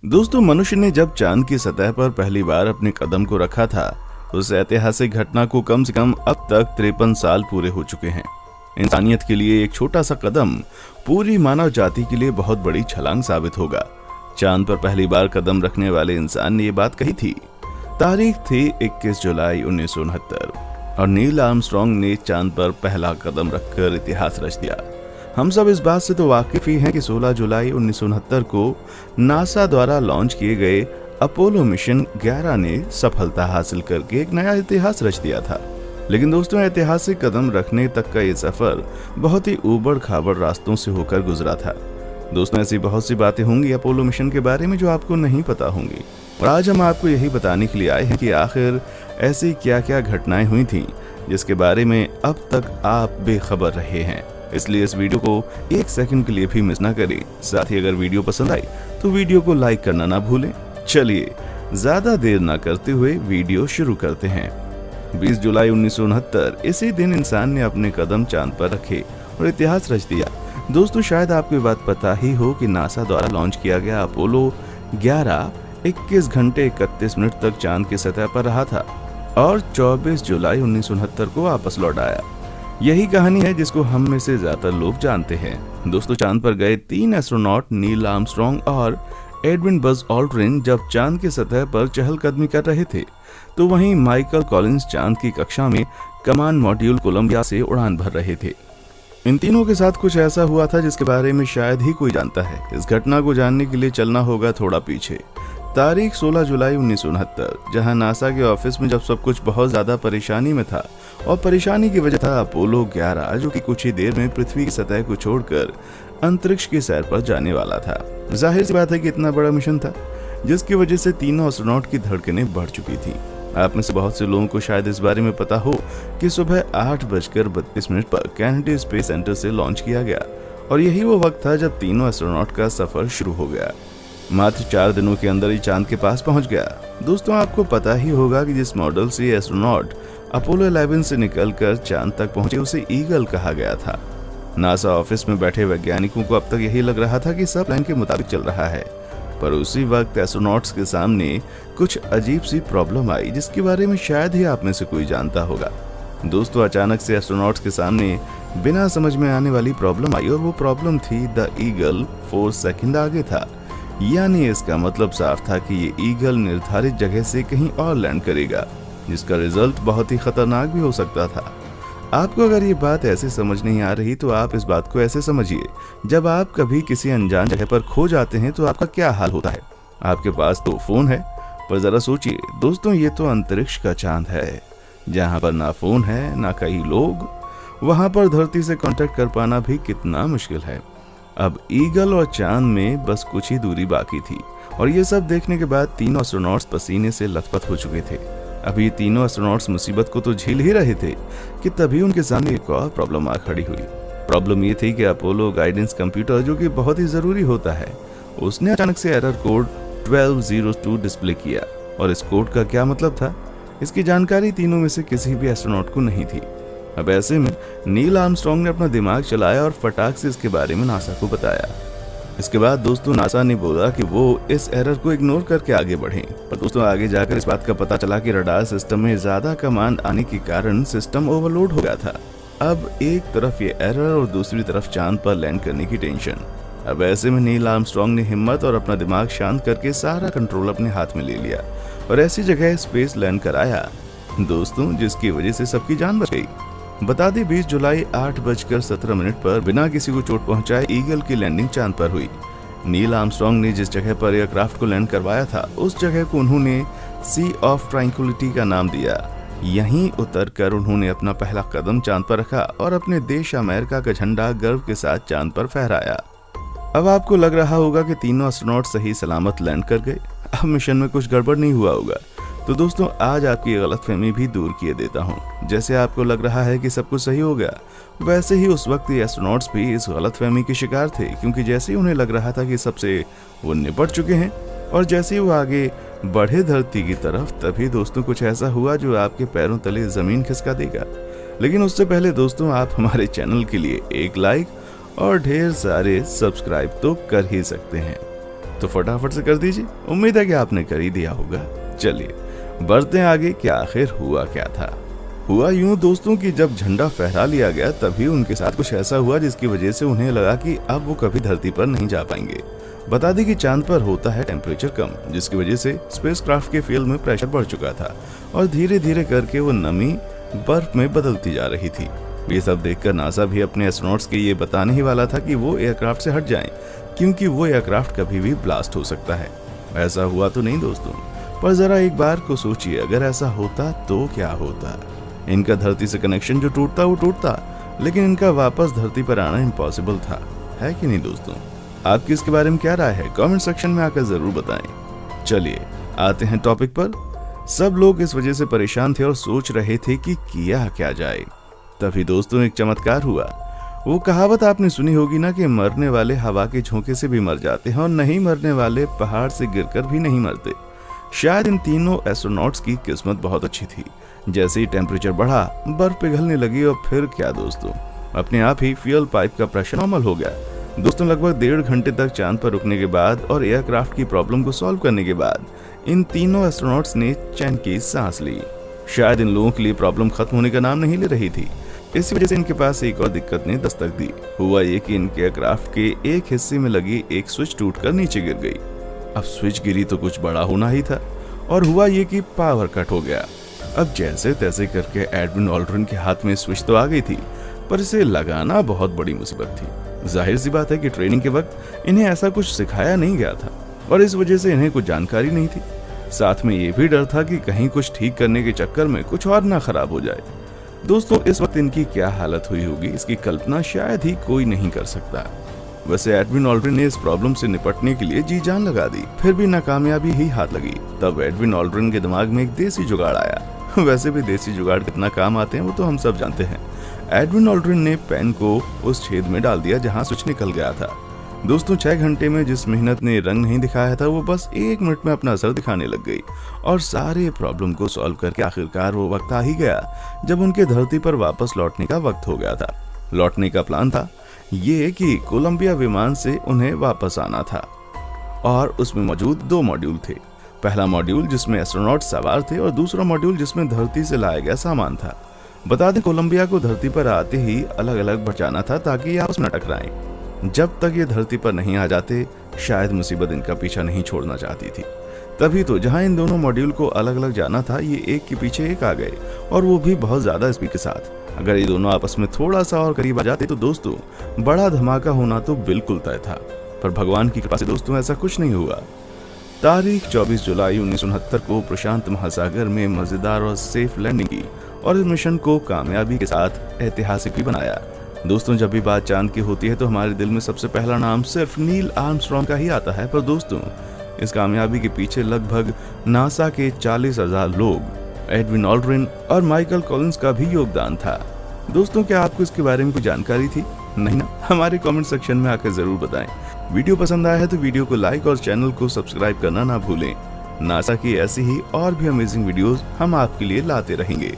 दोस्तों, मनुष्य ने जब चांद की सतह पर पहली बार अपने कदम को रखा था, उस ऐतिहासिक घटना को कम से कम अब तक 53 साल पूरे हो चुके हैं। इंसानियत के लिए एक छोटा सा कदम पूरी मानव जाति के लिए बहुत बड़ी छलांग साबित होगा। चांद पर पहली बार कदम रखने वाले इंसान ने ये बात कही थी। तारीख थी 21 जुलाई 1969 और नील आर्मस्ट्रांग ने चांद पर पहला कदम रखकर इतिहास रच दिया। हम सब इस बात से तो वाकिफ ही हैं कि 16 जुलाई 1969 को नासा द्वारा लॉन्च किए गए अपोलो मिशन 11 ने सफलता हासिल करके एक नया इतिहास रच दिया था। लेकिन दोस्तों, ऐतिहासिक कदम रखने तक का ये सफर बहुत ही ऊबड़ खाबड़ रास्तों से होकर गुजरा था। दोस्तों, ऐसी बहुत सी बातें होंगी अपोलो मिशन के बारे में जो आपको नहीं पता होंगी, और आज हम आपको यही बताने के लिए आए हैं कि आखिर ऐसी क्या क्या घटनाएं हुई थीं जिसके बारे में अब तक आप बेखबर रहे हैं। इसलिए इस वीडियो को एक सेकंड के लिए भी मिस ना करें। साथ ही अगर वीडियो पसंद आई तो वीडियो को लाइक करना ना भूलें। चलिए ज्यादा देर ना करते हुए वीडियो शुरू करते हैं। 20 जुलाई 1969 इसी दिन इंसान ने अपने कदम चांद पर रखे और इतिहास रच दिया। दोस्तों, शायद आपको ये बात पता ही हो कि नासा द्वारा लॉन्च किया गया अपोलो 11 21 घंटे 31 मिनट तक चांद की सतह पर रहा था और 24 जुलाई 1969 को वापस लौट आया। यही कहानी है जिसको हम में से ज्यादातर लोग जानते हैं। दोस्तों, चांद पर गए 3 एस्ट्रोनॉट नील आर्मस्ट्रांग और एडविन बज ऑल्ड्रिन जब चांद की सतह पर चहलकदमी कर रहे थे, तो वहीं माइकल कॉलिंस चांद की कक्षा में कमांड मॉड्यूल कोलंबिया से उड़ान भर रहे थे। इन तीनों के साथ कुछ ऐसा हुआ था जिसके बारे में शायद ही कोई जानता है। इस घटना को जानने के लिए चलना होगा थोड़ा पीछे। तारीख 16 जुलाई 1969, जहां नासा के ऑफिस में जब सब कुछ बहुत ज्यादा परेशानी में था, और परेशानी की वजह था अपोलो 11 जो कि कुछ ही देर में पृथ्वी की सतह को छोड़कर अंतरिक्ष की सैर पर जाने वाला था। जाहिर सी बात है कि इतना बड़ा मिशन था जिसकी वजह से तीनों एस्ट्रोनॉट की धड़कनें बढ़ चुकी थी। आप में से बहुत से लोगों को शायद इस बारे में पता हो कि सुबह 8:32 पर कैनेडी स्पेस सेंटर से लॉन्च किया गया और यही वो वक्त था जब तीनों एस्ट्रोनॉट का सफर शुरू हो गया। मात्र 4 दिनों के अंदर ही चांद के पास पहुंच गया। दोस्तों, आपको पता ही होगा कि जिस मॉडल से एस्ट्रोनॉट अपोलो 11 से निकलकर चांद तक पहुंचे उसे ईगल कहा गया था। नासा ऑफिस में बैठे वैज्ञानिकों को अब तक यही लग रहा था कि सब प्लान के मुताबिक चल रहा है, पर उसी वक्त एस्ट्रोनॉट्स के सामने कुछ अजीब सी प्रॉब्लम आई जिसके बारे में शायद ही आप में से कोई जानता होगा। दोस्तों, अचानक से एस्ट्रोनॉट्स के सामने बिना समझ में आने वाली प्रॉब्लम आई और वो प्रॉब्लम थी द ईगल 4 सेकंड आगे था। यानी इसका मतलब साफ था कि ये ईगल निर्धारित जगह से कहीं और लैंड करेगा, जिसका रिजल्ट बहुत ही खतरनाक भी हो सकता था। आपको अगर ये बात ऐसे समझ नहीं आ रही तो आप इस बात को ऐसे समझिए, जब आप कभी किसी अनजान जगह पर खो जाते हैं तो आपका क्या हाल होता है। आपके पास तो फोन है, पर जरा सोचिए दोस्तों, ये तो अंतरिक्ष का चांद है जहाँ पर ना फोन है ना कई लोग। वहां पर धरती से कांटेक्ट कर पाना भी कितना मुश्किल है। अब ईगल और चांद में बस कुछ ही दूरी बाकी थी और ये सब देखने के बाद तीनों एस्ट्रोनॉट्स पसीने से लथपथ हो चुके थे। अभी तीनों एस्ट्रोनॉट्स मुसीबत को तो झेल ही रहे थे कि तभी उनके सामने एक और प्रॉब्लम आ खड़ी हुई। प्रॉब्लम ये थी कि अपोलो गाइडेंस कंप्यूटर, जो कि बहुत ही जरूरी होता है, उसने अचानक से एरर कोड 1202 डिस्प्ले किया। और इस कोड का क्या मतलब था, इसकी जानकारी तीनों में से किसी भी एस्ट्रोनॉट को नहीं थी। अब ऐसे में नील आर्मस्ट्रांग ने अपना दिमाग चलाया और फटाक से इसके बारे में नासा को बताया। इसके बाद दोस्तों, नासा ने बोला कि वो इस एरर को इग्नोर करके आगे बढ़ें। पर दोस्तों, आगे जाकर इस बात का पता चला कि रडार सिस्टम में ज्यादा कमांड आने के कारण सिस्टम ओवरलोड हो गया था। अब एक तरफ ये एरर और दूसरी तरफ चांद पर लैंड करने की टेंशन। अब ऐसे में नील आर्मस्ट्रांग ने हिम्मत और अपना दिमाग शांत करके सारा कंट्रोल अपने हाथ में ले लिया और ऐसी जगह स्पेस लैंड कराया दोस्तों, जिसकी वजह से सबकी जान बच गई। बता दें, 20 जुलाई 8:17 पर बिना किसी को चोट पहुंचाए ईगल की लैंडिंग चांद पर हुई। नील आर्मस्ट्रांग ने जिस जगह पर एयरक्राफ्ट को लैंड करवाया था, उस जगह को उन्होंने सी ऑफ ट्रैंक्विलिटी का नाम दिया। यहीं उतरकर उन्होंने अपना पहला कदम चांद पर रखा और अपने देश अमेरिका का झंडा गर्व के साथ चांद पर फहराया। अब आपको लग रहा होगा कि तीनों एस्ट्रोनॉट सही सलामत लैंड कर गए, अब मिशन में कुछ गड़बड़ नहीं हुआ होगा। तो दोस्तों, आज आपकी गलतफहमी भी दूर किए देता हूँ। जैसे आपको लग रहा है कि सब कुछ सही हो गया, वैसे ही उस वक्त ये एस्ट्रोनॉट्स भी इस गलतफहमी के शिकार थे, क्योंकि जैसे ही उन्हें लग रहा था कि सबसे वो निपट चुके हैं और जैसे ही वो आगे बढ़े धरती की तरफ, तभी दोस्तों कुछ ऐसा हुआ जो आपके पैरों तले जमीन खिसका देगा। लेकिन उससे पहले दोस्तों, आप हमारे चैनल के लिए एक लाइक और ढेर सारे सब्सक्राइब तो कर ही सकते हैं। तो फटाफट से कर दीजिए, उम्मीद है कि आपने कर ही दिया होगा। चलिए बढ़ते हैं आगे कि आखिर हुआ क्या था। हुआ यूं दोस्तों कि जब झंडा फहरा लिया गया तभी उनके साथ कुछ ऐसा हुआ जिसकी वजह से उन्हें लगा कि अब वो कभी धरती पर नहीं जा पाएंगे। बता दें कि चांद पर होता है टेम्परेचर कम, जिसकी वजह से स्पेसक्राफ्ट के फ्यूल में प्रेशर बढ़ चुका था और धीरे धीरे करके वो नमी बर्फ में बदलती जा रही थी। ये सब देखकर नासा भी अपने एस्ट्रोनॉट्स के ये बताने ही वाला था कि वो एयरक्राफ्ट से हट जाएं, क्योंकि वो एयरक्राफ्ट कभी भी ब्लास्ट हो सकता है। ऐसा हुआ तो नहीं दोस्तों, पर जरा एक बार को सोचिए, अगर ऐसा होता तो क्या होता। इनका धरती से कनेक्शन जो टूटता वो टूटता, लेकिन इनका वापस धरती पर आना इम्पॉसिबल था, है कि नहीं दोस्तों? आपकी इसके बारे में क्या राय है, कमेंट सेक्शन में आकर जरूर बताएं। चलिए आते हैं टॉपिक पर। सब लोग इस वजह से परेशान थे और सोच रहे थे कि किया क्या जाए। तभी दोस्तों एक चमत्कार हुआ। वो कहावत आपने सुनी होगी ना कि मरने वाले हवा के झोंके से भी मर जाते हैं और नहीं मरने वाले पहाड़ से गिरकर भी नहीं मरते। शायद इन तीनों एस्ट्रोनॉट्स की किस्मत बहुत अच्छी थी। जैसे ही टेम्परेचर बढ़ा, बर्फ पिघलने लगी और फिर क्या दोस्तों, अपने आप ही फ्यूल पाइप का प्रेशर नॉर्मल हो गया। दोस्तों लगभग 1.5 घंटे तक चांद पर रुकने के बाद और एयरक्राफ्ट की प्रॉब्लम को सॉल्व करने के बाद इन तीनों एस्ट्रोनॉट्स ने चैन की सांस ली। शायद इन लोगों के लिए प्रॉब्लम खत्म होने का नाम नहीं ले रही थी। इसी वजह से इनके पास एक और दिक्कत ने दस्तक दी। हुआ ये कि इनके एयरक्राफ्ट के एक हिस्से में लगी एक स्विच टूटकर नीचे गिर गई। अब स्विच गिरी तो कुछ बड़ा होना ही था, और हुआ ये कि पावर कट हो गया। अब जैसे तैसे करके एडविन ऑल्ड्रिन के हाथ में स्विच तो आ गई थी, पर इसे लगाना बहुत बड़ी मुसीबत थी। जाहिर सी बात है कि ट्रेनिंग के वक्त इन्हें ऐसा कुछ सिखाया नहीं गया था और इस वजह से इन्हें कुछ जानकारी नहीं थी। साथ में ये भी डर था कि कहीं कुछ ठीक करने के चक्कर में कुछ और ना खराब हो जाए। दोस्तों इस वक्त इनकी क्या हालत हुई होगी, इसकी कल्पना शायद ही कोई नहीं कर सकता। वैसे एडविन ऑल्ड्रिन ने इस प्रॉब्लम से निपटने के लिए जी जान लगा दी, फिर भी नाकामयाबी ही हाथ लगी। तब एडविन ऑल्ड्रिन के दिमाग में एक देसी जुगाड़ आया। वैसे भी देसी जुगाड़ कितना काम आते हैं वो तो हम सब जानते हैं। एडविन ऑल्ड्रिन ने पेन को उस छेद में डाल दिया जहां स्विच निकल गया था। दोस्तों 6 घंटे में जिस मेहनत ने रंग नहीं दिखाया था, वो बस 1 मिनट में अपना असर दिखाने लग गई और सारे प्रॉब्लम को सॉल्व करके आखिरकार वो वक्त आ ही गया जब उनके धरती पर वापस लौटने का वक्त हो गया था। लौटने का प्लान था ये कि कोलंबिया विमान से उन्हें वापस आना था और उसमें मौजूद 2 मॉड्यूल थे। पहला मॉड्यूल जिसमें एस्ट्रोनॉट सवार थे और दूसरा मॉड्यूल जिसमें धरती से लाया गया सामान था। बता दें कोलंबिया को धरती पर आते ही अलग अलग बचाना था ताकि ये आपस में टकराएं। जब तक ये धरती पर नहीं आ जाते शायद मुसीबत इनका पीछा नहीं छोड़ना चाहती थी। तभी तो जहां इन दोनों मॉड्यूल को अलग अलग जाना था, ये एक के पीछे एक आ गए और वो भी बहुत ज्यादा स्पीड के साथ। अगर ये दोनों आपस में थोड़ा सा और करीब आ जाते तो दोस्तों बड़ा धमाका होना तो बिल्कुल तय था, पर भगवान की कृपा से दोस्तों ऐसा कुछ नहीं हुआ। तारीख 24 जुलाई 1969 को प्रशांत महासागर में मजेदार और सेफ लैंडिंग की और इस मिशन को कामयाबी के साथ ऐतिहासिक भी बनाया। दोस्तों जब भी बात चांद की होती है तो हमारे दिल में सबसे पहला नाम सिर्फ नील आर्मस्ट्रॉन्ग का ही आता है, पर दोस्तों इस कामयाबी के पीछे लगभग नासा के 40,000 लोग, एडविन ऑल्ड्रिन और माइकल कॉलिंस का भी योगदान था। दोस्तों क्या आपको इसके बारे में कोई जानकारी थी? नहीं ना? हमारे कमेंट सेक्शन में आकर जरूर बताएं। वीडियो पसंद आया है तो वीडियो को लाइक और चैनल को सब्सक्राइब करना ना भूलें। नासा की ऐसी ही और भी अमेजिंग वीडियोस हम आपके लिए लाते रहेंगे।